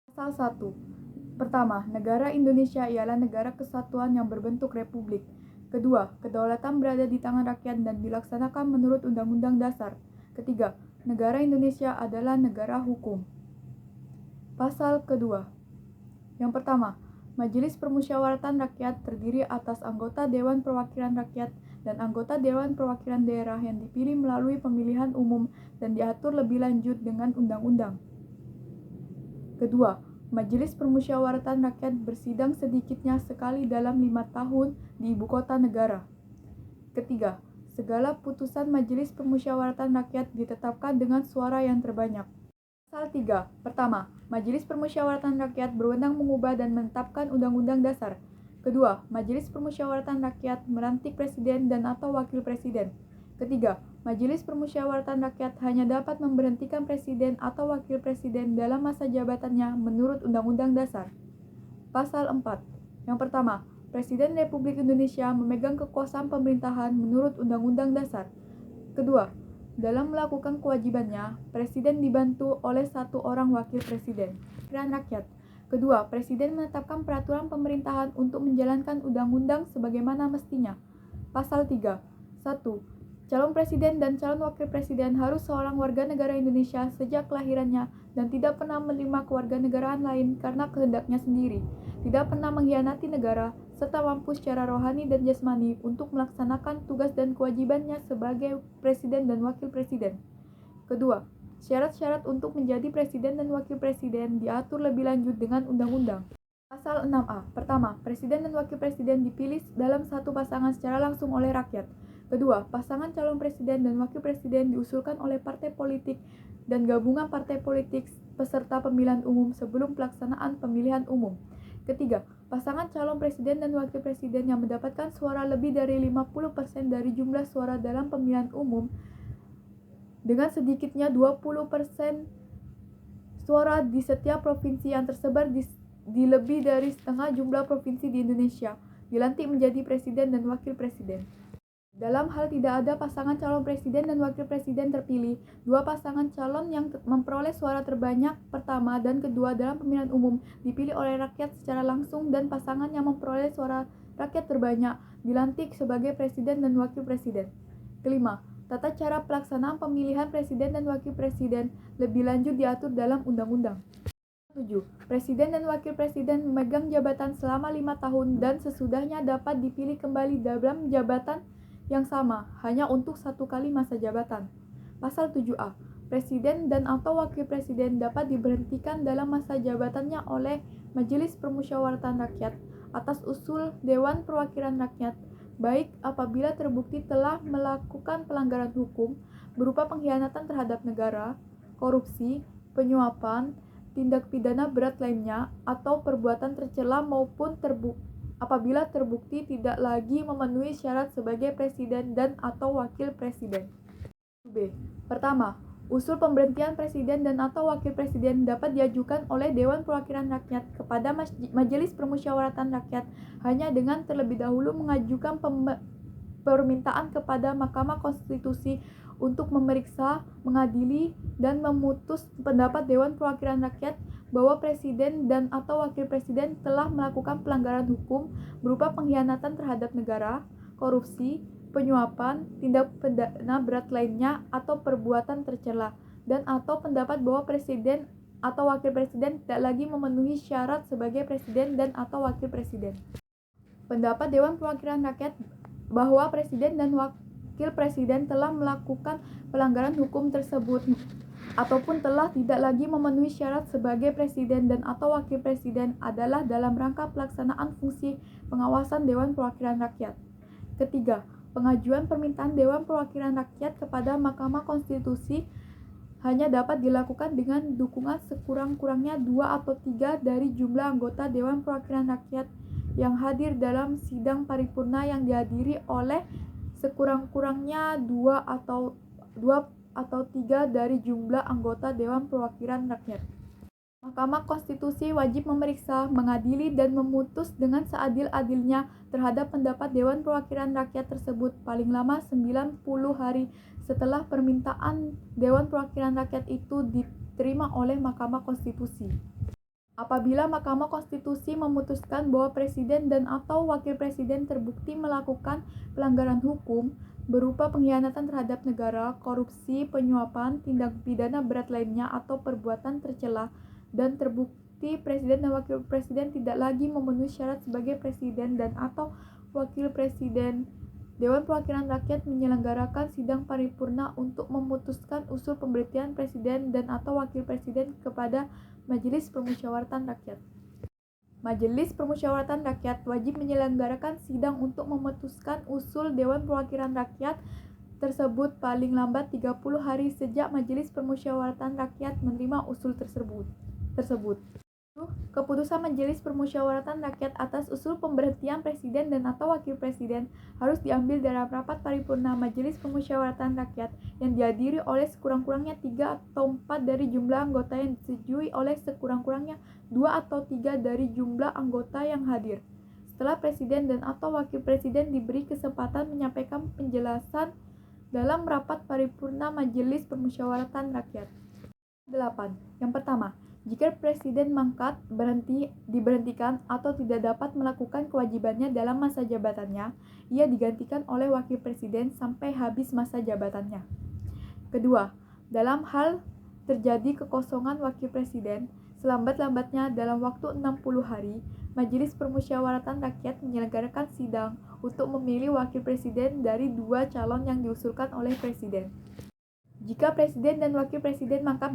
Pasal 1. Pertama, negara Indonesia ialah negara kesatuan yang berbentuk republik. Kedua, kedaulatan berada di tangan rakyat dan dilaksanakan menurut Undang-Undang Dasar. Ketiga, negara Indonesia adalah negara hukum. Pasal kedua. Yang pertama, Majelis Permusyawaratan Rakyat terdiri atas anggota Dewan Perwakilan Rakyat dan anggota Dewan Perwakilan Daerah yang dipilih melalui pemilihan umum dan diatur lebih lanjut dengan undang-undang. Kedua, Majelis Permusyawaratan Rakyat bersidang sedikitnya sekali dalam 5 tahun di ibu kota negara. Ketiga, segala putusan Majelis Permusyawaratan Rakyat ditetapkan dengan suara yang terbanyak. Pasal 3. Pertama, Majelis Permusyawaratan Rakyat berwenang mengubah dan menetapkan Undang-Undang Dasar. Kedua, Majelis Permusyawaratan Rakyat melantik presiden dan atau wakil presiden. Ketiga, Majelis Permusyawaratan Rakyat hanya dapat memberhentikan presiden atau wakil presiden dalam masa jabatannya menurut Undang-Undang Dasar. Pasal 4. Yang pertama, Presiden Republik Indonesia memegang kekuasaan pemerintahan menurut Undang-Undang Dasar. Kedua, dalam melakukan kewajibannya, Presiden dibantu oleh satu orang wakil presiden. Perwakilan rakyat. Kedua, Presiden menetapkan peraturan pemerintahan untuk menjalankan undang-undang sebagaimana mestinya. Pasal 3. 1. Calon presiden dan calon wakil presiden harus seorang warga negara Indonesia sejak kelahirannya dan tidak pernah menerima kewarganegaraan lain karena kehendaknya sendiri, tidak pernah mengkhianati negara, serta mampu secara rohani dan jasmani untuk melaksanakan tugas dan kewajibannya sebagai presiden dan wakil presiden. Kedua, syarat-syarat untuk menjadi presiden dan wakil presiden diatur lebih lanjut dengan undang-undang. Pasal 6A. Pertama, presiden dan wakil presiden dipilih dalam satu pasangan secara langsung oleh rakyat. Kedua, pasangan calon presiden dan wakil presiden diusulkan oleh partai politik dan gabungan partai politik peserta pemilihan umum sebelum pelaksanaan pemilihan umum. Ketiga, pasangan calon presiden dan wakil presiden yang mendapatkan suara lebih dari 50% dari jumlah suara dalam pemilihan umum dengan sedikitnya 20% suara di setiap provinsi yang tersebar di lebih dari setengah jumlah provinsi di Indonesia, dilantik menjadi presiden dan wakil presiden. Dalam hal tidak ada pasangan calon presiden dan wakil presiden terpilih, dua pasangan calon yang memperoleh suara terbanyak pertama dan kedua dalam pemilihan umum dipilih oleh rakyat secara langsung dan pasangan yang memperoleh suara rakyat terbanyak dilantik sebagai presiden dan wakil presiden. Kelima, tata cara pelaksanaan pemilihan presiden dan wakil presiden lebih lanjut diatur dalam undang-undang. 7. Presiden dan wakil presiden memegang jabatan selama 5 tahun dan sesudahnya dapat dipilih kembali dalam jabatan yang sama, hanya untuk satu kali masa jabatan. Pasal 7A. Presiden dan atau wakil presiden dapat diberhentikan dalam masa jabatannya oleh Majelis Permusyawaratan Rakyat atas usul Dewan Perwakilan Rakyat, baik apabila terbukti telah melakukan pelanggaran hukum berupa pengkhianatan terhadap negara, korupsi, penyuapan, tindak pidana berat lainnya, atau perbuatan tercela maupun apabila terbukti tidak lagi memenuhi syarat sebagai presiden dan atau wakil presiden. B. Pertama, usul pemberhentian presiden dan atau wakil presiden dapat diajukan oleh Dewan Perwakilan Rakyat kepada Majelis Permusyawaratan Rakyat hanya dengan terlebih dahulu mengajukan permintaan kepada Mahkamah Konstitusi untuk memeriksa, mengadili, dan memutus pendapat Dewan Perwakilan Rakyat bahwa presiden dan atau wakil presiden telah melakukan pelanggaran hukum berupa pengkhianatan terhadap negara, korupsi, penyuapan, tindak pidana berat lainnya, atau perbuatan tercela, dan atau pendapat bahwa presiden atau wakil presiden tidak lagi memenuhi syarat sebagai presiden dan atau wakil presiden. Pendapat Dewan Perwakilan Rakyat bahwa presiden dan wakil presiden telah melakukan pelanggaran hukum tersebut ataupun telah tidak lagi memenuhi syarat sebagai presiden dan atau wakil presiden adalah dalam rangka pelaksanaan fungsi pengawasan Dewan Perwakilan Rakyat. Ketiga, pengajuan permintaan Dewan Perwakilan Rakyat kepada Mahkamah Konstitusi hanya dapat dilakukan dengan dukungan sekurang-kurangnya 2 atau 3 dari jumlah anggota Dewan Perwakilan Rakyat yang hadir dalam sidang paripurna yang dihadiri oleh sekurang-kurangnya 2 atau 3 dari jumlah anggota Dewan Perwakilan Rakyat. Mahkamah Konstitusi wajib memeriksa, mengadili, dan memutus dengan seadil-adilnya terhadap pendapat Dewan Perwakilan Rakyat tersebut paling lama 90 hari setelah permintaan Dewan Perwakilan Rakyat itu diterima oleh Mahkamah Konstitusi. Apabila Mahkamah Konstitusi memutuskan bahwa presiden dan atau wakil presiden terbukti melakukan pelanggaran hukum berupa pengkhianatan terhadap negara, korupsi, penyuapan, tindak pidana berat lainnya atau perbuatan tercela dan terbukti presiden dan wakil presiden tidak lagi memenuhi syarat sebagai presiden dan atau wakil presiden, Dewan Perwakilan Rakyat menyelenggarakan sidang paripurna untuk memutuskan usul pemberhentian presiden dan atau wakil presiden kepada Majelis Permusyawaratan Rakyat. Majelis Permusyawaratan Rakyat wajib menyelenggarakan sidang untuk memutuskan usul Dewan Perwakilan Rakyat tersebut paling lambat 30 hari sejak Majelis Permusyawaratan Rakyat menerima usul tersebut. Keputusan Majelis Permusyawaratan Rakyat atas usul pemberhentian presiden dan atau wakil presiden harus diambil dalam rapat paripurna Majelis Permusyawaratan Rakyat yang dihadiri oleh sekurang-kurangnya 3 atau 4 dari jumlah anggota yang disetujui oleh sekurang-kurangnya 2 atau 3 dari jumlah anggota yang hadir. Setelah presiden dan atau wakil presiden diberi kesempatan menyampaikan penjelasan dalam rapat paripurna Majelis Permusyawaratan Rakyat. 8. Yang pertama, jika presiden mangkat, diberhentikan atau tidak dapat melakukan kewajibannya dalam masa jabatannya, ia digantikan oleh wakil presiden sampai habis masa jabatannya. Kedua, dalam hal terjadi kekosongan wakil presiden, selambat-lambatnya dalam waktu 60 hari, Majelis Permusyawaratan Rakyat menyelenggarakan sidang untuk memilih wakil presiden dari 2 calon yang diusulkan oleh presiden. Jika presiden dan wakil presiden mangkat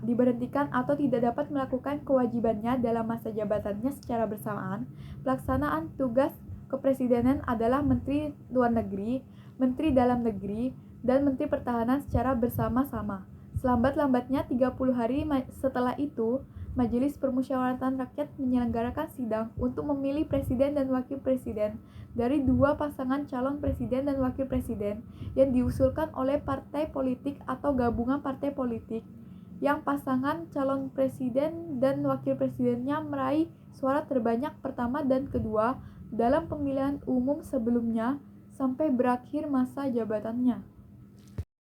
diberhentikan atau tidak dapat melakukan kewajibannya dalam masa jabatannya secara bersamaan, pelaksanaan tugas kepresidenan adalah Menteri Luar Negeri, Menteri Dalam Negeri, dan Menteri Pertahanan secara bersama-sama. Selambat-lambatnya 30 hari setelah itu, Majelis Permusyawaratan Rakyat menyelenggarakan sidang untuk memilih presiden dan wakil presiden dari 2 pasangan calon presiden dan wakil presiden yang diusulkan oleh partai politik atau gabungan partai politik yang pasangan calon presiden dan wakil presidennya meraih suara terbanyak pertama dan kedua dalam pemilihan umum sebelumnya sampai berakhir masa jabatannya.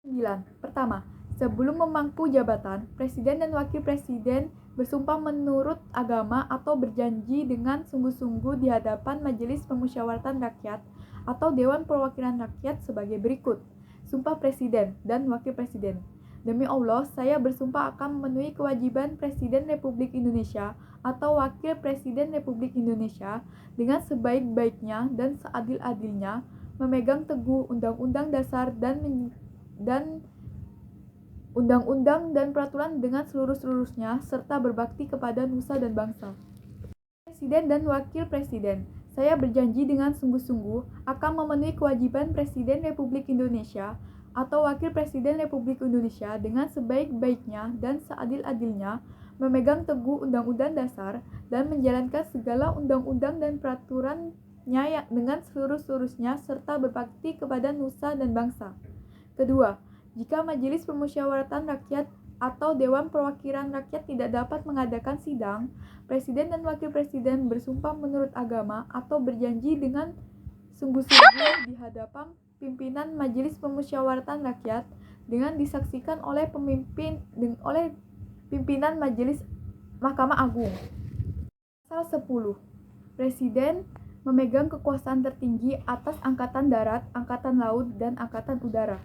9. Pertama, sebelum memangku jabatan, presiden dan wakil presiden bersumpah menurut agama atau berjanji dengan sungguh-sungguh di hadapan Majelis Permusyawaratan Rakyat atau Dewan Perwakilan Rakyat sebagai berikut. Sumpah Presiden dan Wakil Presiden. Demi Allah, saya bersumpah akan memenuhi kewajiban Presiden Republik Indonesia atau Wakil Presiden Republik Indonesia dengan sebaik-baiknya dan seadil-adilnya, memegang teguh Undang-Undang Dasar dan Undang-undang dan peraturan dengan seluruh-seluruhnya, serta berbakti kepada nusa dan bangsa. Presiden dan Wakil Presiden, saya berjanji dengan sungguh-sungguh akan memenuhi kewajiban Presiden Republik Indonesia atau Wakil Presiden Republik Indonesia dengan sebaik-baiknya dan seadil-adilnya, memegang teguh Undang-Undang Dasar dan menjalankan segala undang-undang dan peraturannya dengan seluruh-seluruhnya, serta berbakti kepada nusa dan bangsa. Kedua, jika Majelis Permusyawaratan Rakyat atau Dewan Perwakilan Rakyat tidak dapat mengadakan sidang, Presiden dan Wakil Presiden bersumpah menurut agama atau berjanji dengan sungguh-sungguh di hadapan pimpinan Majelis Permusyawaratan Rakyat dengan disaksikan oleh pimpinan Majelis Mahkamah Agung. Pasal 10. Presiden memegang kekuasaan tertinggi atas Angkatan Darat, Angkatan Laut, dan Angkatan Udara.